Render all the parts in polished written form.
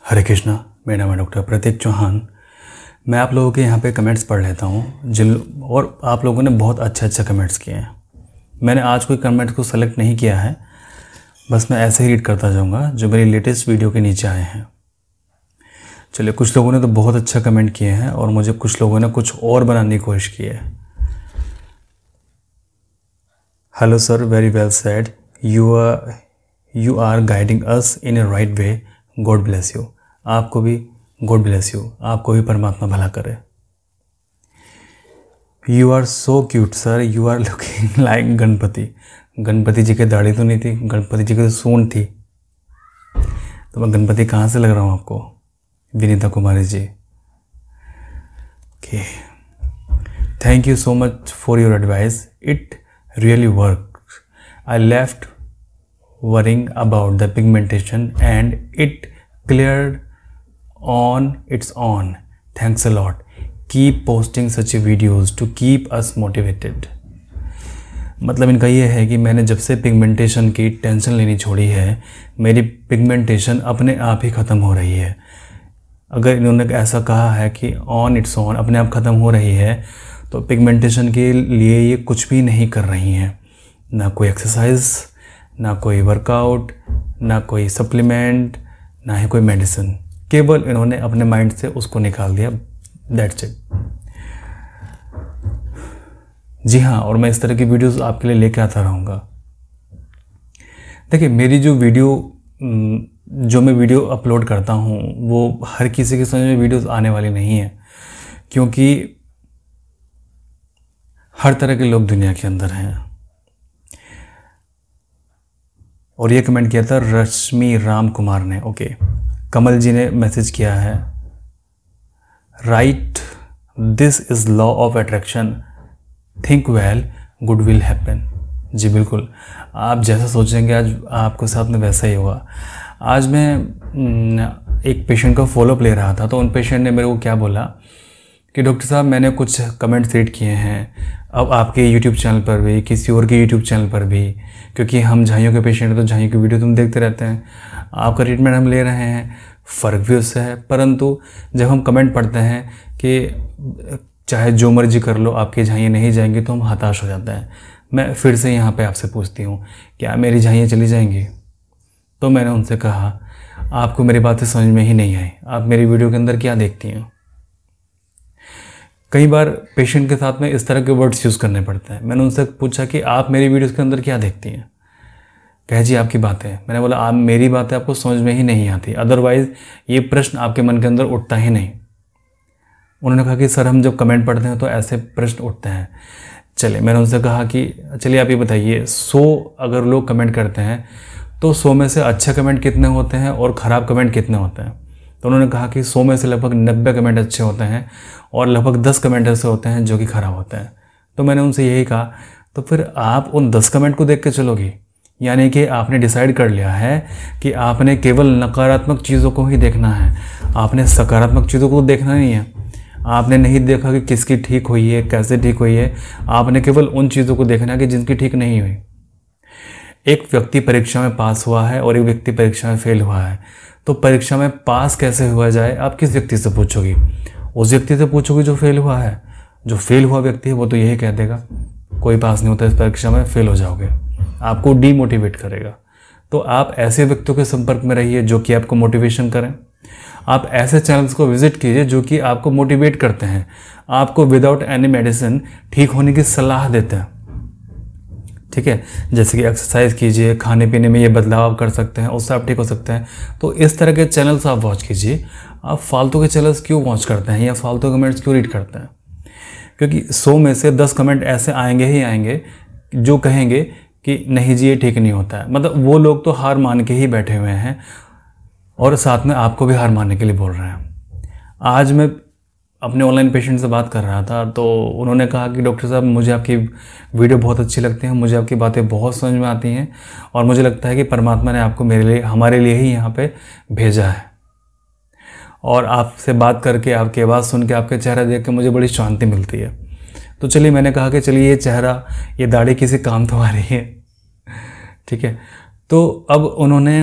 हरे कृष्णा। मेरा नाम है डॉक्टर प्रतीक चौहान। मैं आप लोगों के यहाँ पे कमेंट्स पढ़ लेता हूँ और आप लोगों ने बहुत अच्छे कमेंट्स किए हैं। मैंने आज कोई कमेंट को सेलेक्ट नहीं किया है, बस मैं ऐसे ही रीड करता जाऊँगा जो मेरी लेटेस्ट वीडियो के नीचे आए हैं। चलिए, कुछ लोगों ने तो बहुत अच्छा कमेंट किए हैं और मुझे कुछ लोगों ने कुछ और बनाने की कोशिश की है। Hello sir, very well said, you are guiding us in a right way, God bless you. आपको भी गॉड ब्लेस यू, आपको भी परमात्मा भला करे। You are so cute sir, you are looking like Ganpati. Ganpati ji की दाढ़ी तो नहीं थी, गणपति जी की तो सूंड थी, तो मैं गणपति कहाँ से लग रहा हूँ आपको? Vinita Kumari ji, okay, thank you so much for your advice, it really work. I left worrying about the pigmentation and it cleared on its own. Thanks a lot. Keep posting such videos to keep us motivated. मतलब इनका ये है कि मैंने जब से pigmentation की tension लेनी छोड़ी है, मेरी पिगमेंटेशन अपने आप ही ख़त्म हो रही है। अगर इन्होंने ऐसा कहा है कि ऑन इट्स ऑन, अपने आप ख़त्म हो रही है, तो पिगमेंटेशन के लिए ये कुछ भी नहीं कर रही हैं। ना कोई एक्सरसाइज, ना कोई वर्कआउट, ना कोई सप्लीमेंट, ना ही कोई मेडिसिन। केवल इन्होंने अपने माइंड से उसको निकाल दिया, दैट्स इट। जी हाँ, और मैं इस तरह की वीडियोस आपके लिए लेके आता रहूँगा। देखिए, मेरी जो मैं वीडियो अपलोड करता हूँ वो हर किसी के समझ में वीडियोस आने वाली नहीं है, क्योंकि हर तरह के लोग दुनिया के अंदर हैं। और ये कमेंट किया था रश्मि राम कुमार ने, ओके। कमल जी ने मैसेज किया है, right, this is law of attraction, think well, good will happen. जी बिल्कुल, आप जैसा सोचेंगे आज आपके साथ में वैसा ही होगा। आज मैं एक पेशेंट का फॉलोअप ले रहा था, तो उन पेशेंट ने मेरे को क्या बोला कि डॉक्टर साहब, मैंने कुछ कमेंट्स रीड किए हैं, अब आपके YouTube चैनल पर भी, किसी और के YouTube चैनल पर भी, क्योंकि हम झाइयों के पेशेंट हैं तो झाइयों की वीडियो तुम देखते रहते हैं, आपका ट्रीटमेंट हम ले रहे हैं, फ़र्क भी उससे है। परंतु जब हम कमेंट पढ़ते हैं कि चाहे जो मर्जी कर लो, आपकी झाइयाँ नहीं जाएंगी, तो हम हताश हो जाते हैं। मैं फिर से यहाँ पर आपसे पूछती हूँ, क्या मेरी झाइयाँ चली जाएंगी? तो मैंने उनसे कहा, आपको मेरी बातें समझ में ही नहीं आई, आप मेरी वीडियो के अंदर क्या देखती हैं? कई बार पेशेंट के साथ में इस तरह के वर्ड्स यूज़ करने पड़ते हैं। मैंने उनसे पूछा कि आप मेरी वीडियोस के अंदर क्या देखती हैं? कहे जी आपकी बातें। मैंने बोला, आप मेरी बातें आपको समझ में ही नहीं आती, अदरवाइज़ ये प्रश्न आपके मन के अंदर उठता ही नहीं। उन्होंने कहा कि सर, हम जब कमेंट पढ़ते हैं तो ऐसे प्रश्न उठते हैं। चलिए, मैंने उनसे कहा कि चलिए आप ये बताइए, 100 अगर लोग कमेंट करते हैं तो 100 में से अच्छे कमेंट कितने होते हैं और ख़राब कमेंट कितने होते हैं? तो उन्होंने कहा कि 100 में से लगभग 90 कमेंट अच्छे होते हैं और लगभग 10 कमेंट ऐसे होते हैं जो कि ख़राब होते हैं। तो मैंने उनसे यही कहा, तो फिर आप उन 10 कमेंट को देख के चलोगी? यानी कि आपने डिसाइड कर लिया है कि आपने केवल नकारात्मक चीज़ों को ही देखना है, आपने सकारात्मक चीज़ों को देखना नहीं है। आपने नहीं देखा कि किसकी ठीक हुई है, कैसे ठीक हुई है, आपने केवल उन चीज़ों को देखना है कि जिनकी ठीक नहीं हुई। एक व्यक्ति परीक्षा में पास हुआ है और एक व्यक्ति परीक्षा में फेल हुआ है, तो परीक्षा में पास कैसे हुआ जाए, आप किस व्यक्ति से पूछोगी? उस व्यक्ति से पूछोगे जो फेल हुआ है। जो फेल हुआ व्यक्ति है वो तो यही कह देगा, कोई पास नहीं होता इस परीक्षा में, फेल हो जाओगे, आपको डीमोटिवेट करेगा। तो आप ऐसे व्यक्तियों के संपर्क में रहिए जो कि आपको मोटिवेशन करें। आप ऐसे चैनल्स को विजिट कीजिए जो कि आपको मोटिवेट करते हैं, आपको विदाउट एनी मेडिसिन ठीक होने की सलाह देते हैं। ठीक है, जैसे कि एक्सरसाइज कीजिए, खाने पीने में ये बदलाव आप कर सकते हैं, उससे आप ठीक हो सकते हैं। तो इस तरह के चैनल्स आप वॉच कीजिए। आप फालतू के चैनल्स क्यों वॉच करते हैं या फालतू कमेंट्स क्यों रीड करते हैं? क्योंकि 100 में से 10 कमेंट ऐसे आएंगे ही आएंगे जो कहेंगे कि नहीं जी, ये ठीक नहीं होता है। मतलब वो लोग तो हार मान के ही बैठे हुए हैं और साथ में आपको भी हार मानने के लिए बोल रहे हैं। आज मैं अपने ऑनलाइन पेशेंट से बात कर रहा था, तो उन्होंने कहा कि डॉक्टर साहब, मुझे आपकी वीडियो बहुत अच्छी लगती है, मुझे आपकी बातें बहुत समझ में आती हैं और मुझे लगता है कि परमात्मा ने आपको मेरे लिए, हमारे लिए ही यहाँ पे भेजा है। और आपसे बात करके, आपकी आवाज़ सुन के, आपके चेहरा देख के मुझे बड़ी शांति मिलती है। तो चलिए, मैंने कहा कि चलिए ये चेहरा, ये दाढ़ी किसी काम तो आ रही है। ठीक है, तो अब उन्होंने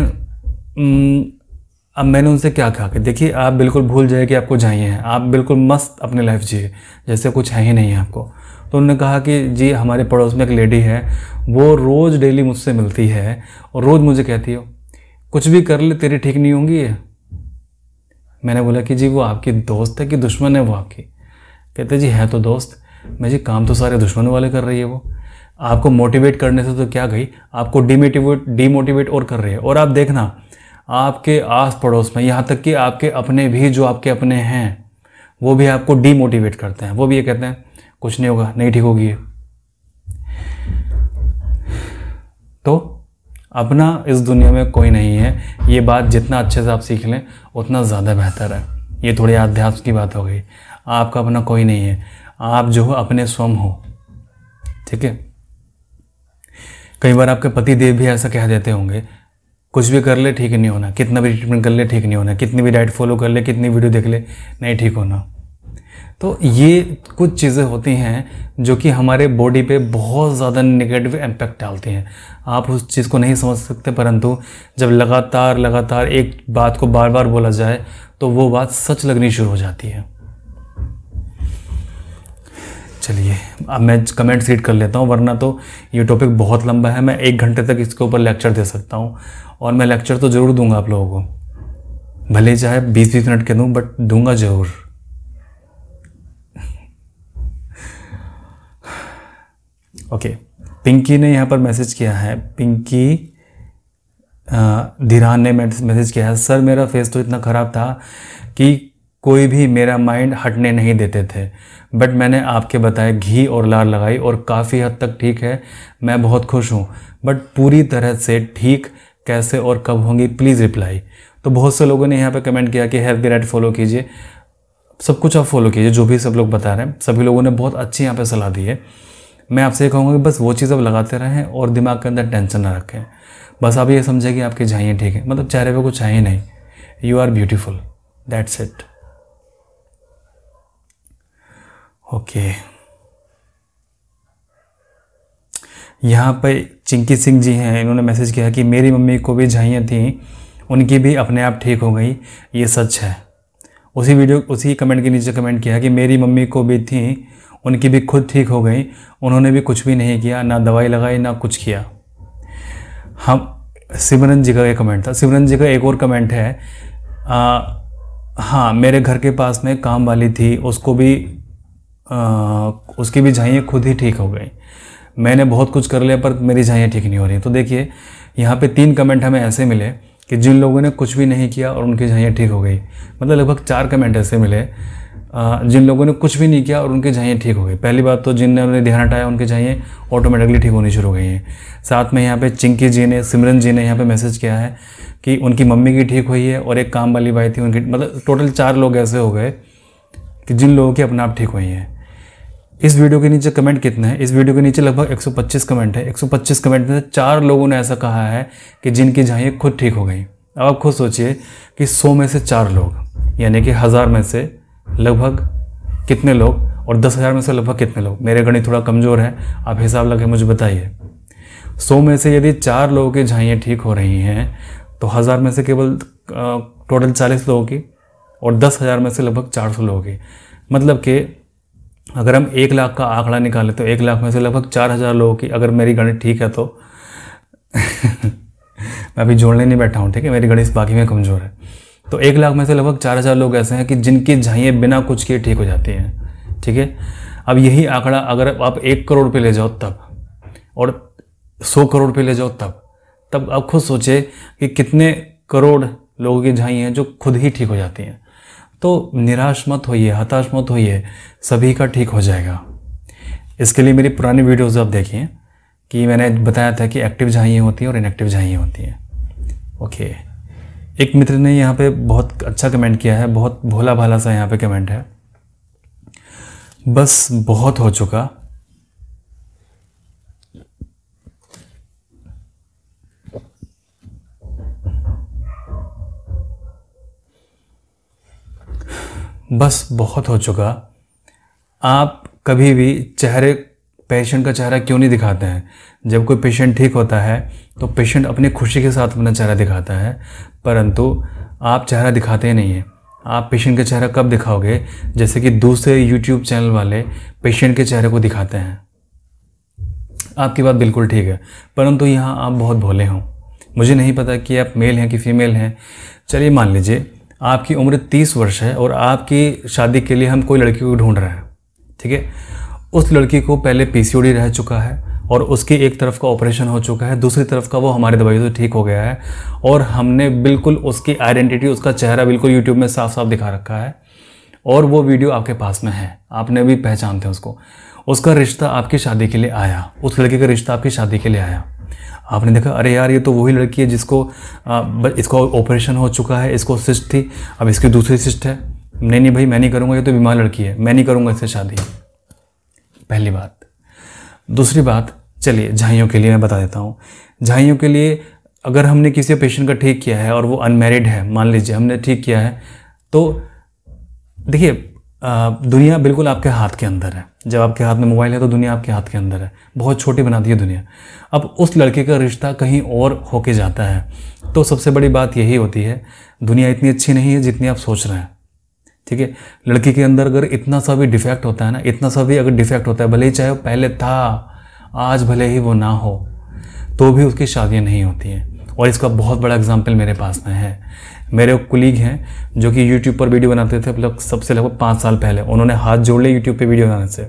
अब मैंने उनसे क्या कहा कि देखिए आप बिल्कुल भूल जाइए कि आपको झाइयाँ हैं, आप बिल्कुल मस्त अपनी लाइफ जिए जैसे कुछ है ही नहीं है आपको। तो उन्होंने कहा कि जी हमारे पड़ोस में एक लेडी है, वो रोज़ डेली मुझसे मिलती है और रोज़ मुझे कहती हो कुछ भी कर ले तेरी ठीक नहीं होंगी ये। मैंने बोला कि जी वो आपकी दोस्त है कि दुश्मन है वो आपकी? कहते जी है तो दोस्त। मैं जी काम तो सारे दुश्मनों वाले कर रही है वो, आपको मोटिवेट करने से तो क्या गई, आपको डीमोटिवेट और कर रही है। और आप देखना आपके आस पड़ोस में, यहाँ तक कि आपके अपने भी जो आपके अपने हैं वो भी आपको डीमोटिवेट करते हैं, वो भी ये कहते हैं कुछ नहीं होगा, नहीं ठीक होगी ये। तो अपना इस दुनिया में कोई नहीं है, ये बात जितना अच्छे से आप सीख लें उतना ज़्यादा बेहतर है। ये थोड़ी आध्यात्म की बात हो गई। आपका अपना कोई नहीं है, आप जो हो अपने स्वयं हो, ठीक है। कई बार आपके पति देव भी ऐसा कह देते होंगे कुछ भी कर ले ठीक नहीं होना, कितना भी ट्रीटमेंट कर ले ठीक नहीं होना, कितनी भी डाइट फॉलो कर ले, कितनी वीडियो देख ले, नहीं ठीक होना। तो ये कुछ चीज़ें होती हैं जो कि हमारे बॉडी पे बहुत ज़्यादा नेगेटिव इम्पैक्ट डालती हैं। आप उस चीज़ को नहीं समझ सकते, परंतु जब लगातार एक बात को बार बार बोला जाए तो वो बात सच लगनी शुरू हो जाती है। चलिए अब मैं कमेंट्स रीड कर लेता हूँ, वरना तो ये टॉपिक बहुत लंबा है। मैं 1 घंटे तक इसके ऊपर लेक्चर दे सकता हूँ, और मैं लेक्चर तो ज़रूर दूंगा आप लोगों को, भले चाहे 20-20 मिनट के दूँ, बट दूंगा ज़रूर। ओके, पिंकी ने यहाँ पर मैसेज किया है, पिंकी धीरान ने मैसेज किया है, सर मेरा फेस तो इतना ख़राब था कि कोई भी मेरा माइंड हटने नहीं देते थे, बट मैंने आपके बताए घी और लार लगाई और काफ़ी हद तक ठीक है, मैं बहुत खुश हूँ, बट पूरी तरह से ठीक कैसे और कब होंगी प्लीज़ रिप्लाई। तो बहुत से लोगों ने यहाँ पे कमेंट किया कि हेल्थ डाइट फॉलो कीजिए, सब कुछ आप फॉलो कीजिए जो भी सब लोग बता रहे हैं, सभी लोगों ने बहुत अच्छी यहाँ पे सलाह दी है। मैं आपसे कहूँगा कि बस वो चीज़ आप लगाते रहें और दिमाग के अंदर टेंशन ना रखें। बस आप ये समझें कि आपकी झाइयाँ ठीक है, मतलब चेहरे पे कुछ है ही नहीं, you are beautiful, that's it. Okay, यहाँ पे चिंकी सिंह जी हैं, इन्होंने मैसेज किया कि मेरी मम्मी को भी झाइयाँ थीं, उनकी भी अपने आप ठीक हो गई, ये सच है। उसी कमेंट के नीचे कमेंट किया कि मेरी मम्मी को भी थी, उनकी भी खुद ठीक हो गई, उन्होंने भी कुछ भी नहीं किया, ना दवाई लगाई ना कुछ किया। हम सिमरन जी का एक कमेंट था। सिमरन जी का एक और कमेंट है, हाँ मेरे घर के पास में काम वाली थी, उसकी भी झाइयाँ खुद ही ठीक हो गई, मैंने बहुत कुछ कर लिया पर मेरी झाइयाँ ठीक नहीं हो रही। तो देखिए यहाँ पे 3 कमेंट हमें ऐसे मिले कि जिन लोगों ने कुछ भी नहीं किया और उनकी झाइयाँ ठीक हो गई, मतलब लगभग 4 कमेंट ऐसे मिले जिन लोगों ने कुछ भी नहीं किया और उनकी झाइयाँ ठीक हो गई। पहली बात तो जिन्होंने ध्यान हटाया उनकी झाइयाँ ऑटोमेटिकली ठीक होनी शुरू हो गई हैं। साथ में यहाँ पे चिंकी जी ने, सिमरन जी ने यहाँ पे मैसेज किया है कि उनकी मम्मी की ठीक हुई है और एक काम वाली बाई थी उनकी, मतलब टोटल 4 लोग ऐसे हो गए कि जिन लोगों की अपने आप ठीक हुई हैं। इस वीडियो के नीचे कमेंट कितने हैं? इस वीडियो के नीचे लगभग 125 कमेंट है। 125 कमेंट में से 4 लोगों ने ऐसा कहा है कि जिनकी झाइयाँ खुद ठीक हो गई। अब आप खुद सोचिए कि 100 में से 4 लोग, यानी कि 1000 में से लगभग कितने लोग, और 10,000 में से लगभग कितने लोग? मेरे गणित थोड़ा कमज़ोर है, आप हिसाब लगे मुझे बताइए। 100 में से यदि 4 लोगों की झाइयाँ ठीक हो रही हैं तो 1000 में से केवल टोटल 40 लोगों की, और 10,000 में से लगभग 400 लोगों की। मतलब कि अगर हम 1 लाख का आंकड़ा निकालें तो 1 लाख में से लगभग 4000 लोगों की, अगर मेरी गणित ठीक है तो मैं अभी जोड़ने नहीं बैठा हूँ, ठीक है, मेरी गणित बाकी में कमज़ोर है। तो 1 लाख में से लगभग 4000 लोग ऐसे हैं कि जिनकी झाइयाँ बिना कुछ किए ठीक हो जाती हैं, ठीक है। अब यही आंकड़ा अगर आप 1 करोड़ पे ले जाओ तब, और 100 करोड़ पे ले जाओ तब आप खुद सोचे कि कितने करोड़ लोगों की झाइयाँ हैं जो खुद ही ठीक हो जाती हैं। तो निराश मत होइए, हताश मत होइए, सभी का ठीक हो जाएगा। इसके लिए मेरी पुरानी वीडियोज़ आप देखिए कि मैंने बताया था कि एक्टिव झाइयाँ होती हैं और इनएक्टिव झाइयाँ होती हैं। ओके, एक मित्र ने यहाँ पे बहुत अच्छा कमेंट किया है, बहुत भोला भाला सा यहाँ पे कमेंट है, बस बहुत हो चुका, बस बहुत हो चुका। आप कभी भी पेशेंट का चेहरा क्यों नहीं दिखाते हैं? जब कोई पेशेंट ठीक होता है तो पेशेंट अपनी खुशी के साथ अपना चेहरा दिखाता है, परंतु आप चेहरा दिखाते ही नहीं हैं। आप पेशेंट का चेहरा कब दिखाओगे? जैसे कि दूसरे यूट्यूब चैनल वाले पेशेंट के चेहरे को दिखाते हैं। आपकी बात बिल्कुल ठीक है, परंतु यहाँ आप बहुत भोले हो। मुझे नहीं पता कि आप मेल हैं कि फीमेल हैं। चलिए मान लीजिए आपकी उम्र 30 वर्ष है और आपकी शादी के लिए हम कोई लड़की को ढूंढ रहे हैं, ठीक है। उस लड़की को पहले पीसीओडी रह चुका है और उसकी एक तरफ का ऑपरेशन हो चुका है, दूसरी तरफ का वो हमारी दवाई से ठीक हो गया है और हमने बिल्कुल उसकी आइडेंटिटी, उसका चेहरा बिल्कुल यूट्यूब में साफ साफ दिखा रखा है और वो वीडियो आपके पास में है, आपने भी पहचानते हैं उसको। उसका रिश्ता आपकी शादी के लिए आया, उस लड़के का रिश्ता आपकी शादी के लिए आया। आपने देखा अरे यार ये तो वही लड़की है जिसको इसको ऑपरेशन हो चुका है, इसको सिस्ट थी, अब इसकी दूसरी सिस्ट है। नहीं भाई मैं नहीं करूँगा, ये तो बीमार लड़की है, मैं नहीं करूँगा इससे शादी। पहली बात। दूसरी बात, चलिए झाइयों के लिए मैं बता देता हूँ। झाइयों के लिए अगर हमने किसी पेशेंट का ठीक किया है और वो अनमैरिड है, मान लीजिए हमने ठीक किया है, तो देखिए दुनिया बिल्कुल आपके हाथ के अंदर है। जब आपके हाथ में मोबाइल है तो दुनिया आपके हाथ के अंदर है, बहुत छोटी बना दी है दुनिया। अब उस लड़के का रिश्ता कहीं और होके जाता है, तो सबसे बड़ी बात यही होती है दुनिया इतनी अच्छी नहीं है जितनी आप सोच रहे हैं, ठीक है। लड़की के अंदर अगर इतना सा भी डिफेक्ट होता है ना, इतना सा भी अगर डिफेक्ट होता है, भले ही चाहे वो पहले था, आज भले ही वो ना हो, तो भी उसकी शादियाँ नहीं होती हैं। और इसका बहुत बड़ा एग्जाम्पल मेरे पास में है। मेरे कुलीग हैं जो कि यूट्यूब पर वीडियो बनाते थे लगभग 5 साल पहले। उन्होंने हाथ जोड़ लिया यूट्यूब पे वीडियो बनाने से।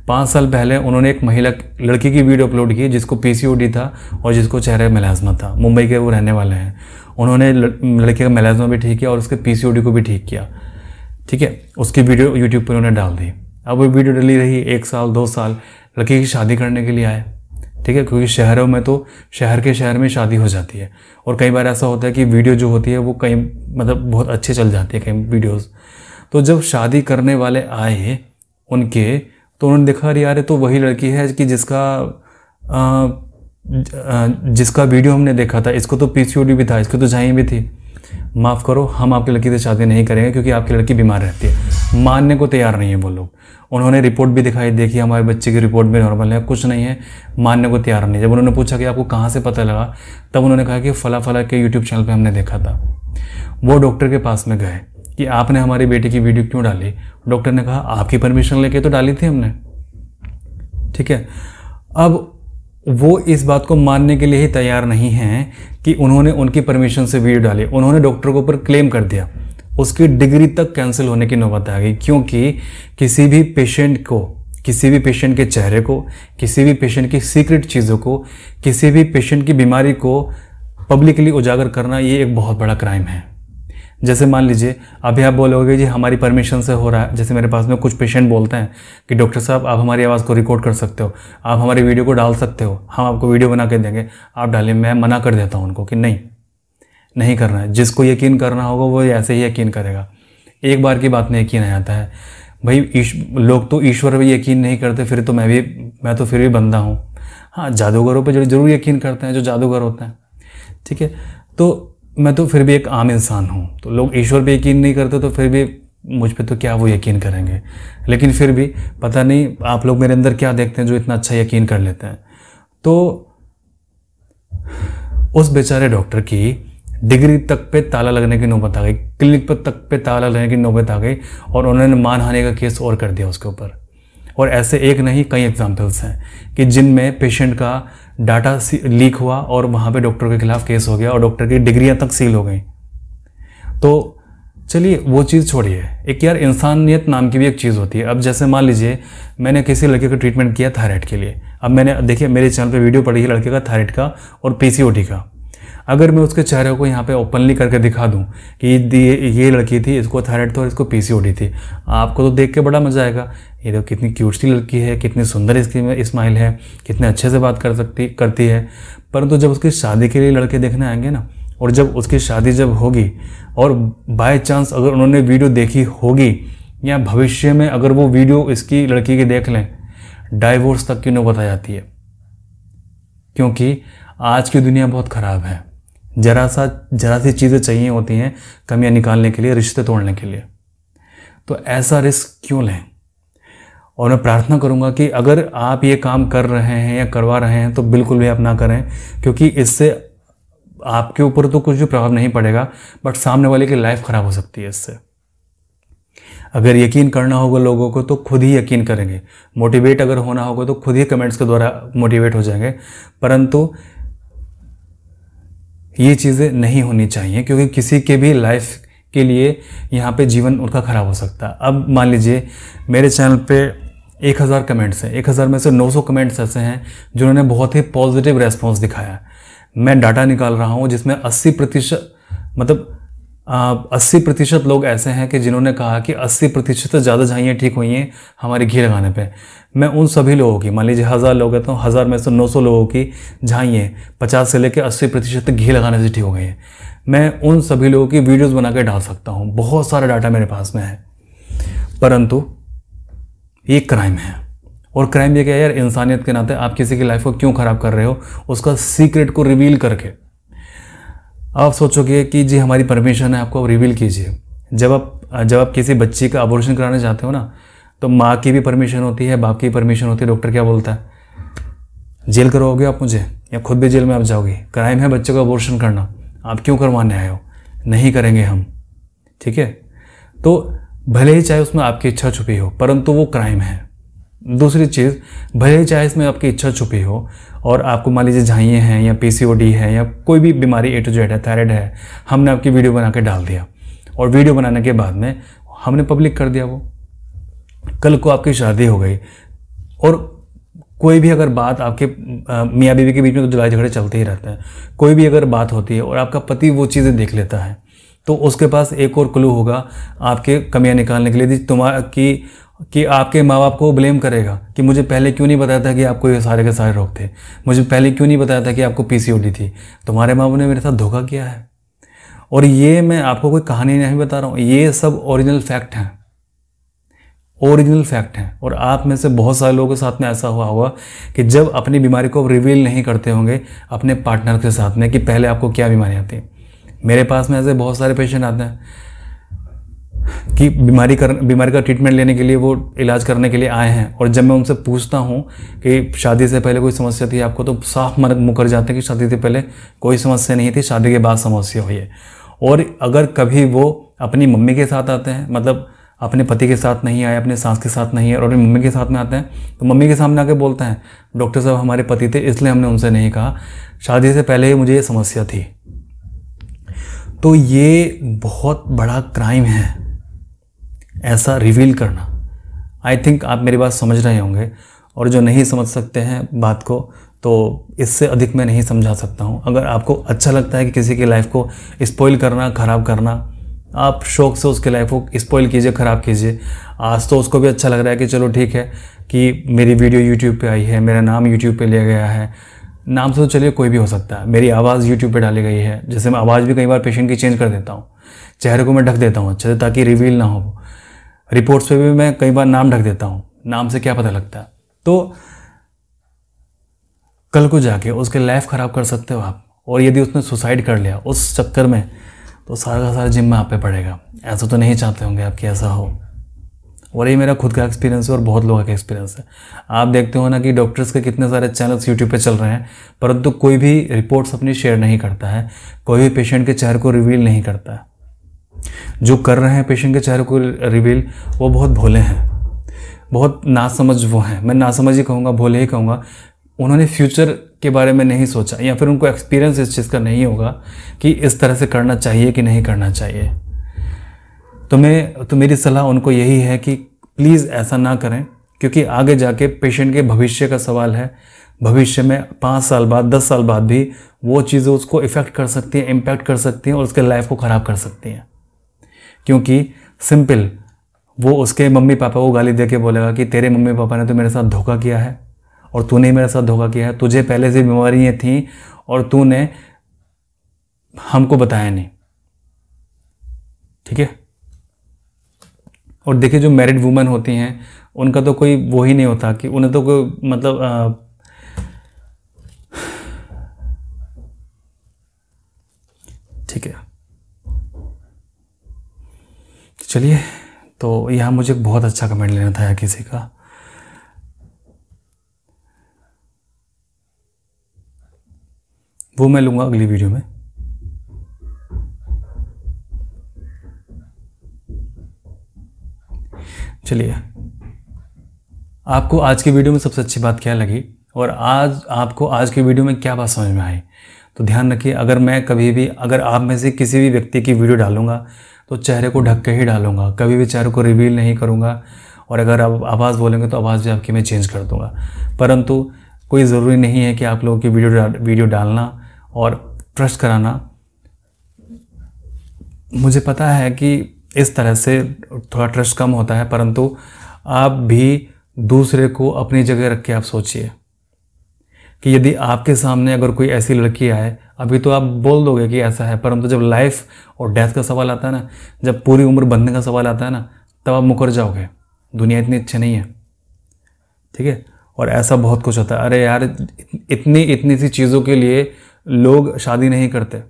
5 साल पहले उन्होंने एक महिला लड़की की वीडियो अपलोड की जिसको पीसीओडी था और जिसको चेहरे मेलाज्मा था। मुंबई के वो रहने वाले हैं। उन्होंने लड़के का मेलाज्मा भी ठीक किया और उसके पीसीओडी को भी ठीक किया, ठीक है। उसकी वीडियो यूट्यूब पर उन्होंने डाल दी। अब वो वीडियो डली रही 1 साल 2 साल, लड़की की शादी करने के लिए आए, ठीक है। क्योंकि शहरों में तो शहर में शादी हो जाती है और कई बार ऐसा होता है कि वीडियो जो होती है वो कहीं मतलब बहुत अच्छे चल जाती है कई वीडियोस। तो जब शादी करने वाले आए उनके, तो उन्होंने देखा अरे यार तो वही लड़की है कि जिसका वीडियो हमने देखा था, इसको तो पीसीओडी भी था, इसको तो झाई भी थी। माफ़ करो, हम आपकी लड़की से शादी नहीं करेंगे क्योंकि आपकी लड़की बीमार रहती है। मानने को तैयार नहीं है वो लोग। उन्होंने रिपोर्ट भी दिखाई, देखी हमारे बच्चे की रिपोर्ट भी नॉर्मल है, कुछ नहीं है, मानने को तैयार नहीं। जब उन्होंने पूछा कि आपको कहाँ से पता लगा, तब उन्होंने कहा कि फला के यूट्यूब चैनल पे हमने देखा था। वो डॉक्टर के पास में गए कि आपने हमारी बेटी की वीडियो क्यों डाली। डॉक्टर ने कहा आपकी परमिशन लेके तो डाली थी हमने, ठीक है। अब वो इस बात को मानने के लिए ही तैयार नहीं हैं कि उन्होंने उनकी परमिशन से वीडियो डाली। उन्होंने डॉक्टर के ऊपर क्लेम कर दिया, उसकी डिग्री तक कैंसिल होने की नौबत आ गई। क्योंकि किसी भी पेशेंट को, किसी भी पेशेंट के चेहरे को, किसी भी पेशेंट की सीक्रेट चीज़ों को, किसी भी पेशेंट की बीमारी को पब्लिकली उजागर करना ये एक बहुत बड़ा क्राइम है। जैसे मान लीजिए अभी आप बोलोगे जी हमारी परमिशन से हो रहा है। जैसे मेरे पास में कुछ पेशेंट बोलते हैं कि डॉक्टर साहब आप हमारी आवाज़ को रिकॉर्ड कर सकते हो, आप हमारी वीडियो को डाल सकते हो, हम आपको वीडियो बना के देंगे, आप डालिए। मैं मना कर देता हूँ उनको कि नहीं करना है। जिसको यकीन करना होगा वो ऐसे ही यकीन करेगा। एक बार की बात में यकीन आ जाता है भाई। लोग तो ईश्वर पे यकीन नहीं करते, फिर तो मैं तो फिर भी बंदा हूँ। हाँ, जादूगरों पे जरूर यकीन करते हैं जो जादूगर होते हैं, ठीक है। तो मैं तो फिर भी एक आम इंसान हूँ। तो लोग ईश्वर पे यकीन नहीं करते तो फिर भी मुझ पे तो क्या वो यकीन करेंगे। लेकिन फिर भी पता नहीं आप लोग मेरे अंदर क्या देखते हैं जो इतना अच्छा यकीन कर लेते हैं। तो उस बेचारे डॉक्टर की डिग्री तक पे ताला लगने की नौबत आ गई, क्लिनिक पर तक पे ताला लगने की नौबत आ गई और उन्होंने मानहानि का केस और कर दिया उसके ऊपर। और ऐसे एक नहीं कई एग्जाम्पल्स हैं कि जिनमें पेशेंट का डाटा लीक हुआ और वहाँ पे डॉक्टर के खिलाफ केस हो गया और डॉक्टर की डिग्रियां तक सील हो गई। तो चलिए वो चीज़ छोड़िए, एक यार इंसानियत नाम की भी एक चीज़ होती है। अब जैसे मान लीजिए मैंने किसी लड़के का ट्रीटमेंट किया थायराइड के लिए। अब मैंने देखिए मेरे चैनल पे वीडियो पड़ी है लड़के का थायराइड का और पीसीओडी का। अगर मैं उसके चेहरे को यहाँ पे ओपनली करके दिखा दूँ कि ये लड़की थी, इसको थायराइड था और इसको पीसीओडी थी, आपको तो देख के बड़ा मजा आएगा। ये तो कितनी क्यूट सी लड़की है, कितनी सुंदर इसकी स्माइल है, कितने अच्छे से बात करती है। परंतु जब उसकी शादी के लिए लड़के देखने आएंगे ना, और जब उसकी शादी जब होगी और बाय चांस अगर उन्होंने वीडियो देखी होगी या भविष्य में अगर वो वीडियो इसकी लड़की की देख लें, डाइवोर्स तक की नौबत आ जाती है। क्योंकि आज की दुनिया बहुत ख़राब है। जरा सी चीज़ें चाहिए होती हैं कमियां निकालने के लिए, रिश्ते तोड़ने के लिए। तो ऐसा रिस्क क्यों लें। और मैं प्रार्थना करूंगा कि अगर आप ये काम कर रहे हैं या करवा रहे हैं तो बिल्कुल भी आप ना करें, क्योंकि इससे आपके ऊपर तो कुछ भी प्रभाव नहीं पड़ेगा, बट सामने वाले की लाइफ ख़राब हो सकती है इससे। अगर यकीन करना होगा लोगों को तो खुद ही यकीन करेंगे, मोटिवेट अगर होना होगा तो खुद ही कमेंट्स के द्वारा मोटिवेट हो जाएंगे, परंतु ये चीज़ें नहीं होनी चाहिए, क्योंकि किसी के भी लाइफ के लिए यहाँ पे जीवन उनका ख़राब हो सकता है। अब मान लीजिए मेरे चैनल पे 1000 कमेंट्स हैं, 1000 में से 900 कमेंट्स ऐसे हैं जिन्होंने बहुत ही पॉजिटिव रेस्पॉन्स दिखाया। मैं डाटा निकाल रहा हूँ जिसमें 80% मतलब 80% लोग ऐसे हैं कि जिन्होंने कहा कि 80% से ज़्यादा झाइयाँ ठीक हुई हैं हमारी घी लगाने पे। मैं उन सभी लोगों की, मान लीजिए 1000 लोग हैं तो 1000 में से 900 लोगों की झाइयाँ 50 से लेकर 80% तक घी लगाने से ठीक हो गई हैं। मैं उन सभी लोगों की वीडियोस बना के डाल सकता हूँ, बहुत सारा डाटा मेरे पास में है, परंतु ये क्राइम है। और क्राइम ये क्या है यार, इंसानियत के नाते आप किसी की लाइफ को क्यों ख़राब कर रहे हो, उसका सीक्रेट को रिवील करके। आप सोचोगे कि जी हमारी परमिशन है, आपको रिवील कीजिए। जब आप किसी बच्ची का अबॉर्शन कराने जाते हो ना, तो माँ की भी परमिशन होती है, बाप की परमिशन होती है। डॉक्टर क्या बोलता है, जेल करोगे आप मुझे, या खुद भी जेल में आप जाओगे। क्राइम है बच्चों का अबॉर्शन करना, आप क्यों करवाने आए हो? नहीं करेंगे हम, ठीक है। तो भले ही चाहे उसमें आपकी इच्छा छुपी हो, परंतु वो क्राइम है। दूसरी चीज़, भले ही चाहे इसमें आपकी इच्छा छुपी हो और आपको मान लीजिए झाइयाँ हैं या PCOD है या कोई भी बीमारी A to Z है, थायराइड है, हमने आपकी वीडियो बना के डाल दिया और वीडियो बनाने के बाद में हमने पब्लिक कर दिया। वो कल को आपकी शादी हो गई और कोई भी अगर बात आपके मियाँ बीवी के बीच में तो लड़ाई झगड़े चलते ही रहते हैं, कोई भी अगर बात होती है और आपका पति वो चीज़ें देख लेता है, तो उसके पास एक और क्लू होगा आपके कमियां निकालने के लिए कि आपके माँ बाप को ब्लेम करेगा कि मुझे पहले क्यों नहीं बताया था कि आपको ये सारे के सारे रोग थे, मुझे पहले क्यों नहीं बताया था कि आपको PCOD थी, तुम्हारे माँ बाप ने मेरे साथ धोखा किया है। और ये मैं आपको कोई कहानी नहीं बता रहा हूँ, ये सब ओरिजिनल फैक्ट हैं, ओरिजिनल फैक्ट हैं। और आप में से बहुत सारे लोगों के साथ में ऐसा हुआ होगा कि जब अपनी बीमारी को रिवील नहीं करते होंगे अपने पार्टनर के साथ में कि पहले आपको क्या बीमारियाँ थी। मेरे पास में ऐसे बहुत सारे पेशेंट आते हैं कि बीमारी का ट्रीटमेंट लेने के लिए, वो इलाज करने के लिए आए हैं, और जब मैं उनसे पूछता हूँ कि शादी से पहले कोई समस्या थी आपको, तो साफ मुकर जाते हैं कि शादी से पहले कोई समस्या नहीं थी, शादी के बाद समस्या हुई है। और अगर कभी वो अपनी मम्मी के साथ आते हैं, मतलब अपने पति के साथ नहीं आए, अपने सास के साथ नहीं है और अपनी मम्मी के साथ में आते हैं, तो मम्मी के सामने आके बोलते हैं डॉक्टर साहब हमारे पति थे इसलिए हमने उनसे नहीं कहा, शादी से पहले ही मुझे ये समस्या थी। तो ये बहुत बड़ा क्राइम है ऐसा रिवील करना। आई थिंक आप मेरी बात समझ रहे होंगे, और जो नहीं समझ सकते हैं बात को, तो इससे अधिक मैं नहीं समझा सकता हूँ। अगर आपको अच्छा लगता है कि किसी की लाइफ को स्पॉइल करना, ख़राब करना, आप शौक़ से उसकी लाइफ को स्पॉइल कीजिए, ख़राब कीजिए। आज तो उसको भी अच्छा लग रहा है कि चलो ठीक है कि मेरी वीडियो यूट्यूब पे आई है, मेरा नाम यूट्यूब पे लिया गया है। नाम से तो चलिए कोई भी हो सकता है, मेरी आवाज़ यूट्यूब पे डाली गई है। जैसे मैं आवाज़ भी कई बार पेशेंट की चेंज कर देता हूँ, चेहरे को मैं ढक देता हूँ अच्छे से ताकि रिवील ना हो। रिपोर्ट्स पे भी मैं कई बार नाम ढक देता हूँ, नाम से क्या पता लगता है। तो कल को जाके उसके लाइफ ख़राब कर सकते हो आप, और यदि उसने सुसाइड कर लिया उस चक्कर में, तो सारा का सारा जिम्मा आप पे पड़ेगा। ऐसा तो नहीं चाहते होंगे आप कि ऐसा हो। और ये मेरा खुद का एक्सपीरियंस है और बहुत लोगों का एक्सपीरियंस है। आप देखते हो ना कि डॉक्टर्स के कितने सारे चैनल्स यूट्यूब पे चल रहे हैं, परंतु कोई भी रिपोर्ट्स अपनी शेयर नहीं करता है, कोई भी पेशेंट के चेहरे को रिवील नहीं करता है। जो कर रहे हैं पेशेंट के चेहरे को रिवील, वो बहुत भोले हैं, बहुत नासमझ वो हैं। मैं नासमझ ही कहूँगा, भोले ही कहूँगा। उन्होंने फ्यूचर के बारे में नहीं सोचा, या फिर उनको एक्सपीरियंस इस चीज़ का नहीं होगा कि इस तरह से करना चाहिए कि नहीं करना चाहिए। तो मेरी सलाह उनको यही है कि प्लीज़ ऐसा ना करें, क्योंकि आगे जाके पेशेंट के भविष्य का सवाल है। भविष्य में 5 साल बाद, 10 साल बाद भी वो चीज़ें उसको इफ़ेक्ट कर सकती हैं, इम्पैक्ट कर सकती हैं और उसके लाइफ को ख़राब कर सकती हैं। क्योंकि सिंपल, वो उसके मम्मी पापा को गाली दे के बोलेगा कि तेरे मम्मी पापा ने तो मेरे साथ धोखा किया है और तूने मेरे साथ धोखा किया है, तुझे पहले से बीमारियाँ थीं और तूने हमको बताया नहीं। ठीक है। और देखिए, जो मैरिड वुमेन होती हैं उनका तो कोई वो ही नहीं होता कि उन्हें तो कोई मतलब ठीक है। चलिए, तो यहाँ मुझे बहुत अच्छा कमेंट लेना था किसी का। वो मैं लूँगा अगली वीडियो में। चलिए, आपको आज की वीडियो में सबसे अच्छी बात क्या लगी और आज आपको आज की वीडियो में क्या बात समझ में आई? तो ध्यान रखिए, अगर आप में से किसी भी व्यक्ति की वीडियो डालूंगा तो चेहरे को ढक के ही डालूंगा, कभी भी चेहरे को रिवील नहीं करूंगा। और अगर आप आवाज़ बोलेंगे तो आवाज़ भी आपकी मैं चेंज कर दूंगा। परंतु कोई ज़रूरी नहीं है कि आप लोगों की वीडियो डालना और ट्रस्ट कराना। मुझे पता है कि इस तरह से थोड़ा ट्रस्ट कम होता है, परंतु आप भी दूसरे को अपनी जगह रख के आप सोचिए कि यदि आपके सामने अगर कोई ऐसी लड़की आए, अभी तो आप बोल दोगे कि ऐसा है, परंतु जब लाइफ और डेथ का सवाल आता है ना, जब पूरी उम्र बंधने का सवाल आता है ना, तब आप मुकर जाओगे। दुनिया इतनी अच्छी नहीं है, ठीक है। और ऐसा बहुत कुछ होता है। अरे यार, इतनी सी चीज़ों के लिए लोग शादी नहीं करते।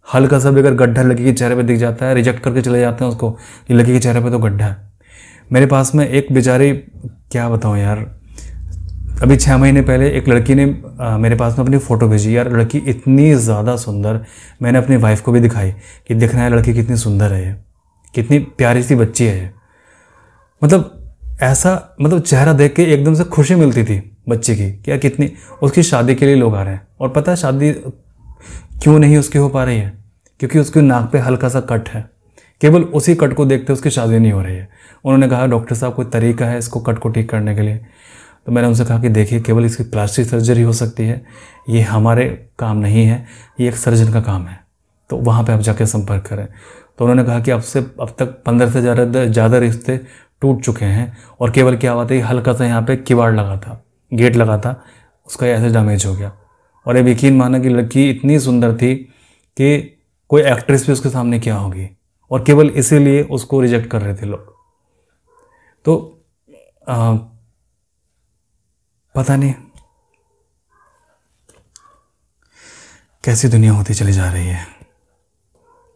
हल्का सा भी अगर गड्ढा लड़की के चेहरे पे दिख जाता है, रिजेक्ट करके चले जाते हैं उसको, कि लड़की के चेहरे पे तो गड्ढा है। मेरे पास में एक बेचारी, क्या बताऊँ यार, अभी 6 महीने पहले एक लड़की ने मेरे पास में अपनी फ़ोटो भेजी। यार लड़की इतनी ज़्यादा सुंदर, मैंने अपनी वाइफ को भी दिखाई कि देखना है लड़की कितनी सुंदर है, ये कितनी प्यारी सी बच्ची है। मतलब चेहरा देख के एकदम से खुशी मिलती थी बच्चे की, क्या कितनी, उसकी शादी के लिए लोग आ रहे हैं। और पता है शादी क्यों नहीं उसकी हो पा रही है? क्योंकि उसके नाक पे हल्का सा कट है। केवल उसी कट को देखते उसकी शादी नहीं हो रही है। उन्होंने कहा डॉक्टर साहब कोई तरीका है इसको कट को ठीक करने के लिए? तो मैंने उनसे कहा कि देखिए, केवल इसकी प्लास्टिक सर्जरी हो सकती है, ये हमारे काम नहीं है, ये एक सर्जन का काम है, तो वहाँ पे आप जाके संपर्क करें। तो उन्होंने कहा कि अब तक 15 से ज़्यादा रिश्ते टूट चुके हैं और केवल क्या हुआ था, हल्का सा यहाँ पे किवाड़ लगा था, गेट लगा था, उसका ऐसे डैमेज हो गया। और अब यकीन माना कि लड़की इतनी सुंदर थी कि कोई एक्ट्रेस भी उसके सामने क्या होगी, और केवल इसीलिए उसको रिजेक्ट कर रहे थे लोग। तो पता नहीं कैसी दुनिया होती चली जा रही है।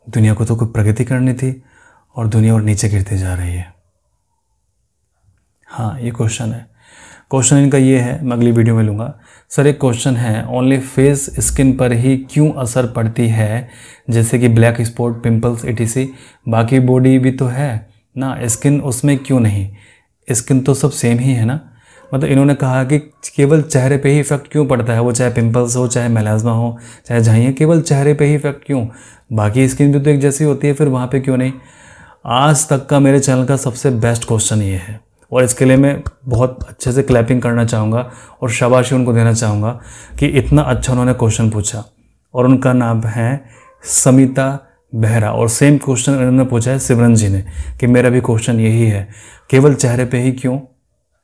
दुनिया को तो कोई प्रगति करनी थी और दुनिया और नीचे गिरती जा रही है। हाँ, ये क्वेश्चन है। क्वेश्चन इनका ये है, मैं अगली वीडियो में लूँगा। सर एक क्वेश्चन है, ओनली फेस स्किन पर ही क्यों असर पड़ती है, जैसे कि ब्लैक स्पॉट, पिंपल्स etc, बाकी बॉडी भी तो है ना, स्किन उसमें क्यों नहीं? स्किन तो सब सेम ही है ना। मतलब इन्होंने कहा कि केवल चेहरे पे ही इफेक्ट क्यों पड़ता है, वो चाहे पिंपल्स हो, चाहे मेलाज्मा हो, चाहे झाइयाँ, केवल चेहरे पे ही इफेक्ट क्यों? बाकी स्किन भी तो एक जैसी होती है, फिर वहाँ पे क्यों नहीं? आज तक का मेरे चैनल का सबसे बेस्ट क्वेश्चन ये है, और इसके लिए मैं बहुत अच्छे से क्लैपिंग करना चाहूँगा और शाबाशी उनको देना चाहूँगा कि इतना अच्छा उन्होंने क्वेश्चन पूछा। और उनका नाम है समिता बेहरा, और सेम क्वेश्चन उन्होंने पूछा है सिमरन जी ने, कि मेरा भी क्वेश्चन यही है, केवल चेहरे पे ही क्यों,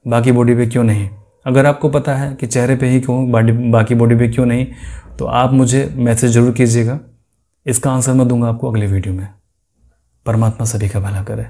बाकी बॉडी पे क्यों नहीं? अगर आपको पता है कि चेहरे पे ही क्यों, बाकी बॉडी पे क्यों नहीं, तो आप मुझे मैसेज ज़रूर कीजिएगा। इसका आंसर मैं दूंगा आपको अगले वीडियो में। परमात्मा सभी का भला करे।